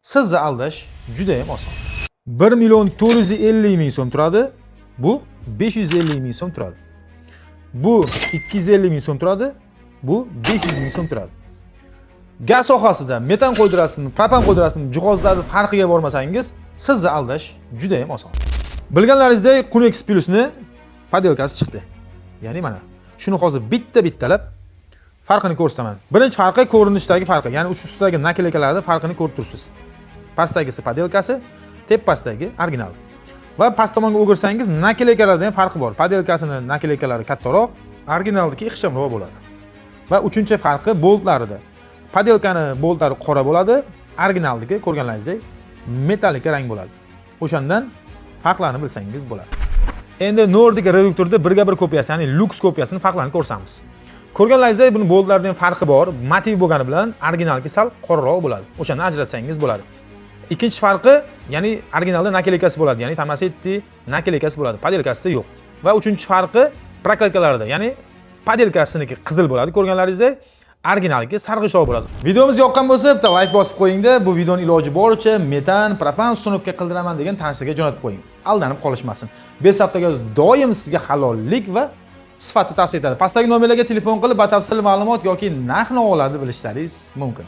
Sizni aldash juda ham oson. 1.450.000 so'm turadi. Bu 550.000 so'm turadi. Bu 250.000 so'm turadi. Bu 500.000 so'm turadi. Gaz sohasida metan qo'ydirasizmi, propan qo'ydirasizmi, jihozlarning farqiga bormasangiz, sizni aldash juda ham oson. Bilganlaringizdek, Qunex Plus'ni podelkasi chiqdi. Ya'ni mana shuni hozir bittalab farqini ko'rsataman. Birinchi farqi ko'rinishdagi farqi, ya'ni ustidagi nakleykalarda farqini ko'rib turibsiz. Pastdagisi podelkasi, tepasidagi original. Va past tomonga o'girsangiz nakleykalarda ham farqi bor. Podelkasining nakleykalari kattaroq, originalniki ixchamroq bo'ladi. Va uchinchi farqi boltlarida. Podelkani boltlari qora bo'ladi, originalniki ko'rganlaringizdek metallik rang bo'ladi. O'shandan farqlarni bilsangiz bo'ladi. Endi Nordic reduktorda birga bir kopiyasi, ya'ni Lux kopiyasini farqlarini ko'rsamiz. Ko'rganlaringizdek buni boltlarida ham farqi bor. Motiv bo'lgani bilan originalki sal qoraroq bo'ladi. O'shani ajratsangiz bo'ladi. Ikkinchi farqi, ya'ni originalda nakleykasi bo'ladi, ya'ni Tomasetti nakleykasi bo'ladi, podelkasida yo'q. Va uchinchi farqi prokladkalarida, ya'ni podelkasiniki qizil bo'ladi, ko'rganlaringizdek, originalki sarg'ishroq bo'ladi. Videomiz yoqqan bo'lsa, bitta like bosib qo'ying-da, bu videoni iloji boricha metan, propan ustunovka qildiraman degan tanishlarga jo'natib qo'ying. Aldanib qolishmasin. 5 haftaga doim sizga halollik va sifatni tavsiya etadi. Pastdagi nomerlarga telefon qilib batafsil ma'lumot yoki narx-navolarni bilishlaringiz mumkin.